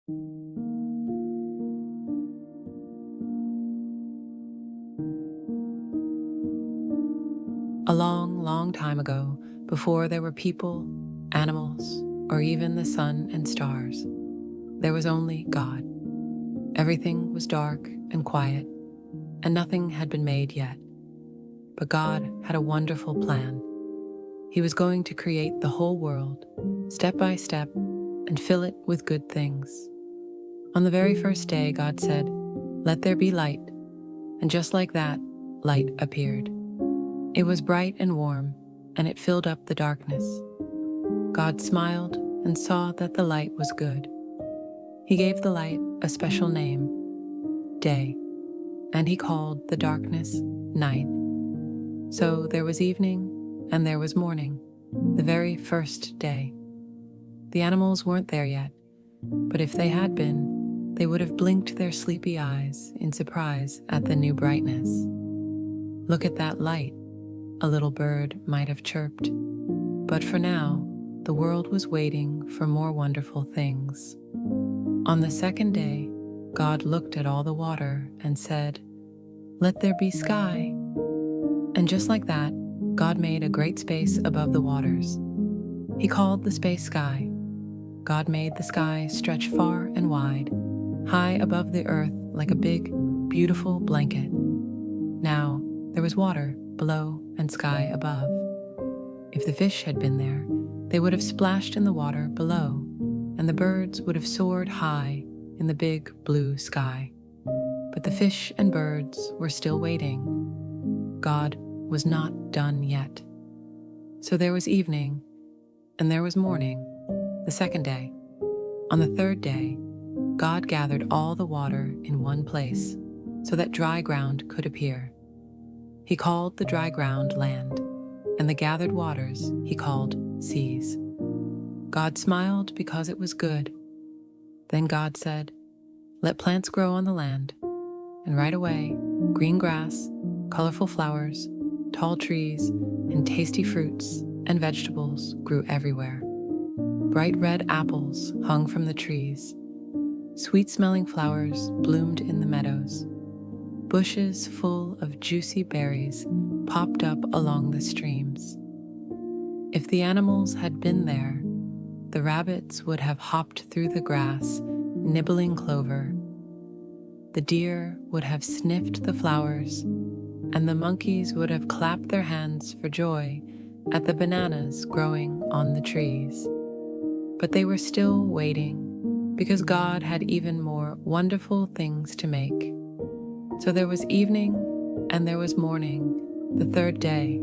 A long, long time ago, before there were people, animals, or even the sun and stars, there was only God. Everything was dark and quiet, and nothing had been made yet. But God had a wonderful plan. He was going to create the whole world, step by step, and fill it with good things. On the very first day, God said, "Let there be light," and just like that, light appeared. It was bright and warm, and it filled up the darkness. God smiled and saw that the light was good. He gave the light a special name, day, and he called the darkness night. So there was evening and there was morning, the very first day. The animals weren't there yet, but if they had been, they would have blinked their sleepy eyes in surprise at the new brightness. "Look at that light," a little bird might have chirped. But for now, the world was waiting for more wonderful things. On the second day, God looked at all the water and said, "Let there be sky." And just like that, God made a great space above the waters. He called the space sky. God made the sky stretch far and wide, high above the earth like a big, beautiful blanket. Now, there was water below and sky above. If the fish had been there, they would have splashed in the water below, and the birds would have soared high in the big blue sky. But the fish and birds were still waiting. God was not done yet. So there was evening, and there was morning, the second day. On the third day, God gathered all the water in one place, so that dry ground could appear. He called the dry ground land, and the gathered waters he called seas. God smiled because it was good. Then God said, "Let plants grow on the land." And right away, green grass, colorful flowers, tall trees, and tasty fruits and vegetables grew everywhere. Bright red apples hung from the trees. Sweet-smelling flowers bloomed in the meadows. Bushes full of juicy berries popped up along the streams. If the animals had been there, the rabbits would have hopped through the grass, nibbling clover. The deer would have sniffed the flowers, and the monkeys would have clapped their hands for joy at the bananas growing on the trees. But they were still waiting, because God had even more wonderful things to make. So there was evening and there was morning, the third day,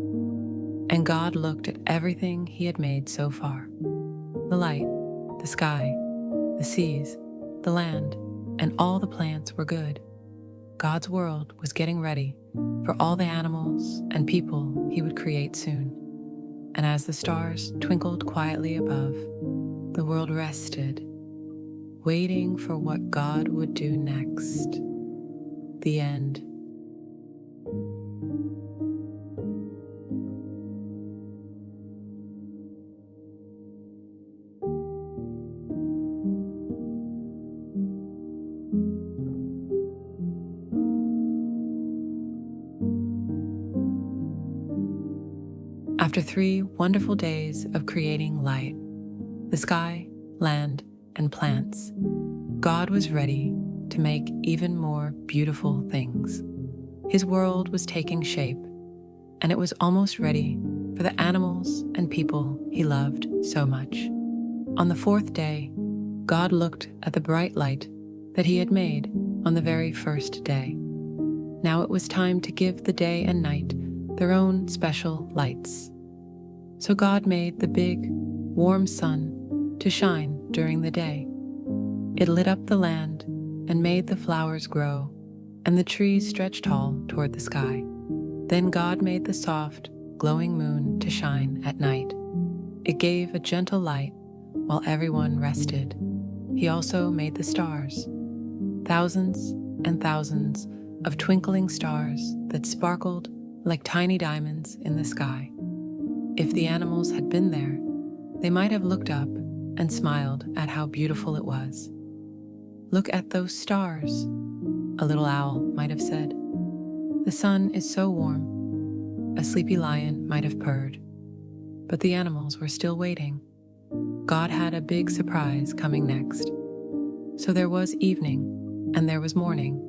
and God looked at everything he had made so far. The light, the sky, the seas, the land, and all the plants were good. God's world was getting ready for all the animals and people he would create soon. And as the stars twinkled quietly above, the world rested, waiting for what God would do next. The end. After 3 wonderful days of creating light, the sky, land, and plants, God was ready to make even more beautiful things. His world was taking shape, and it was almost ready for the animals and people he loved so much. On the fourth day, God looked at the bright light that he had made on the very first day. Now it was time to give the day and night their own special lights. So God made the big, warm sun to shine during the day. It lit up the land and made the flowers grow, and the trees stretch tall toward the sky. Then God made the soft, glowing moon to shine at night. It gave a gentle light while everyone rested. He also made the stars, thousands and thousands of twinkling stars that sparkled like tiny diamonds in the sky. If the animals had been there, they might have looked up and smiled at how beautiful it was. "Look at those stars," a little owl might have said. "The sun is so warm," a sleepy lion might have purred. But the animals were still waiting. God had a big surprise coming next. So there was evening, and there was morning,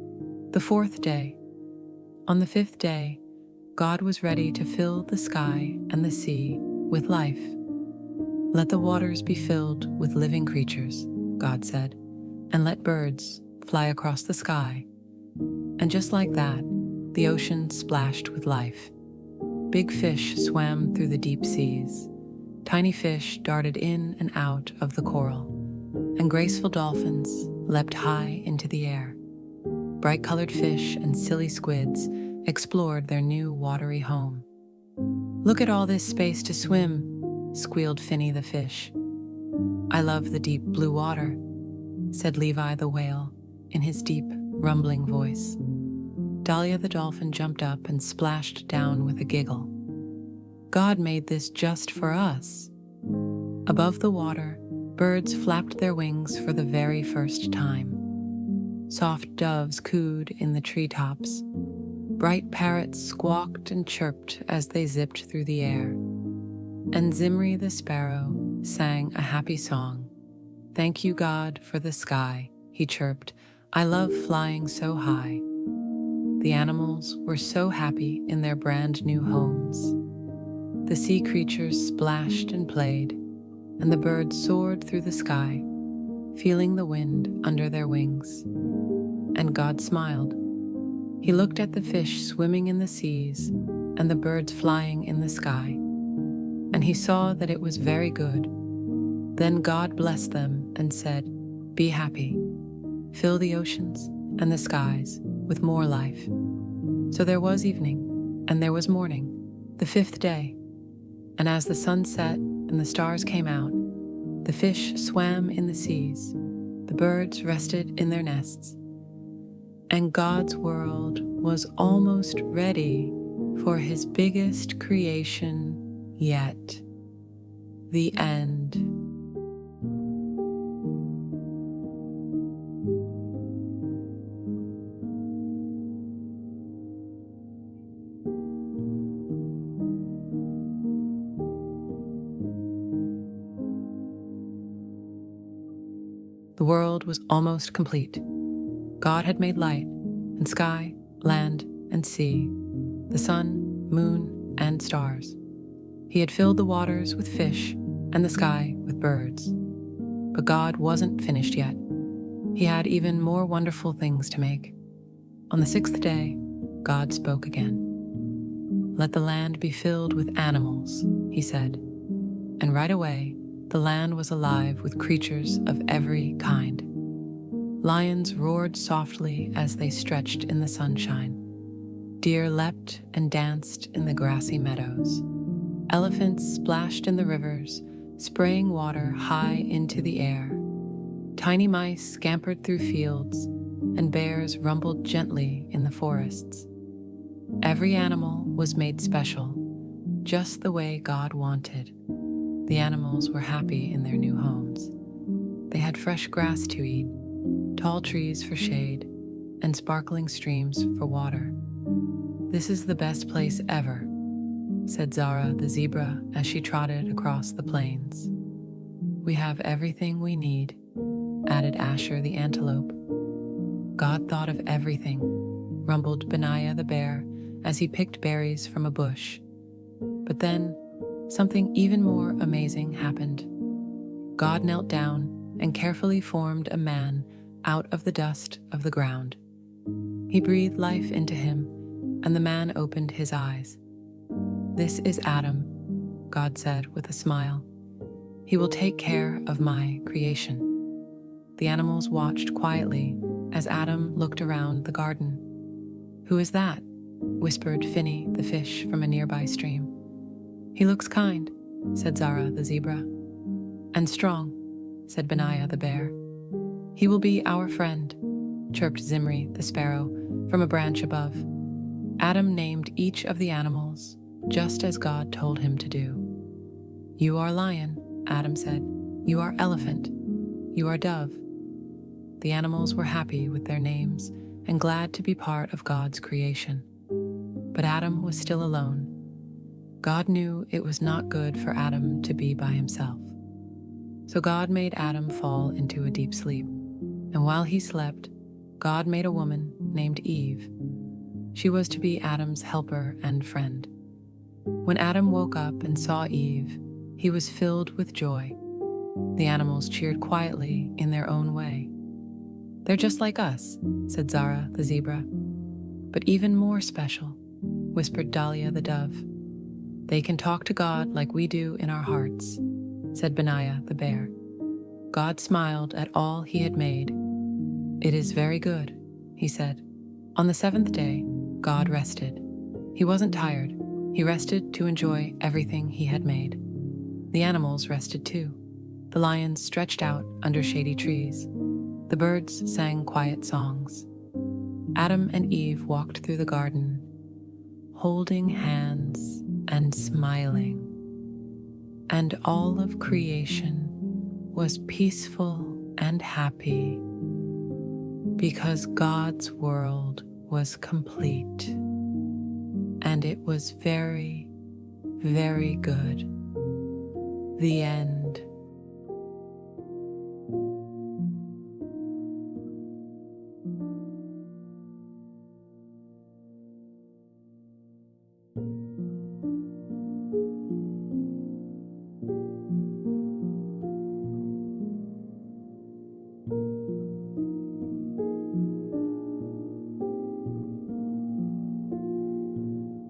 the fourth day. On the fifth day, God was ready to fill the sky and the sea with life. "Let the waters be filled with living creatures," God said, "and let birds fly across the sky." And just like that, the ocean splashed with life. Big fish swam through the deep seas. Tiny fish darted in and out of the coral, and graceful dolphins leapt high into the air. Bright-colored fish and silly squids explored their new watery home. "Look at all this space to swim," squealed Finny the fish. "I love the deep blue water," said Levi the whale in his deep, rumbling voice. Dahlia the dolphin jumped up and splashed down with a giggle. "God made this just for us." Above the water, birds flapped their wings for the very first time. Soft doves cooed in the treetops. Bright parrots squawked and chirped as they zipped through the air. And Zimri the sparrow sang a happy song. "Thank you, God, for the sky," he chirped. "I love flying so high." The animals were so happy in their brand new homes. The sea creatures splashed and played, and the birds soared through the sky, feeling the wind under their wings. And God smiled. He looked at the fish swimming in the seas and the birds flying in the sky, and he saw that it was very good. Then God blessed them and said, "Be happy. Fill the oceans and the skies with more life." So there was evening, and there was morning, the fifth day. And as the sun set and the stars came out, the fish swam in the seas, the birds rested in their nests, and God's world was almost ready for his biggest creation yet. The end. The world was almost complete. God had made light, and sky, land, and sea, the sun, moon, and stars. He had filled the waters with fish and the sky with birds. But God wasn't finished yet. He had even more wonderful things to make. On the sixth day, God spoke again. "Let the land be filled with animals," he said. And right away, the land was alive with creatures of every kind. Lions roared softly as they stretched in the sunshine. Deer leapt and danced in the grassy meadows. Elephants splashed in the rivers, spraying water high into the air. Tiny mice scampered through fields, and bears rumbled gently in the forests. Every animal was made special, just the way God wanted. The animals were happy in their new homes. They had fresh grass to eat, tall trees for shade, and sparkling streams for water. "This is the best place ever," said Zara the zebra as she trotted across the plains. "We have everything we need," added Asher the antelope. "God thought of everything," rumbled Benaiah the bear as he picked berries from a bush. But then, something even more amazing happened. God knelt down and carefully formed a man out of the dust of the ground. He breathed life into him, and the man opened his eyes. "This is Adam," God said with a smile. "He will take care of my creation." The animals watched quietly as Adam looked around the garden. "Who is that?" whispered Finny the fish from a nearby stream. "He looks kind," said Zara the zebra. "And strong," said Benaiah the bear. "He will be our friend," chirped Zimri the sparrow from a branch above. Adam named each of the animals, just as God told him to do. "You are lion," Adam said. "You are elephant. You are dove." The animals were happy with their names and glad to be part of God's creation. But Adam was still alone. God knew it was not good for Adam to be by himself. So God made Adam fall into a deep sleep. And while he slept, God made a woman named Eve. She was to be Adam's helper and friend. When Adam woke up and saw Eve, he was filled with joy. The animals cheered quietly in their own way. "They're just like us," said Zara the zebra. "But even more special," whispered Dahlia the dove. "They can talk to God like we do in our hearts," said Benaiah the bear. God smiled at all he had made. "It is very good," he said. On the seventh day, God rested. He wasn't tired. He rested to enjoy everything he had made. The animals rested too. The lions stretched out under shady trees. The birds sang quiet songs. Adam and Eve walked through the garden, holding hands and smiling. And all of creation was peaceful and happy because God's world was complete. And it was very, very good. The end.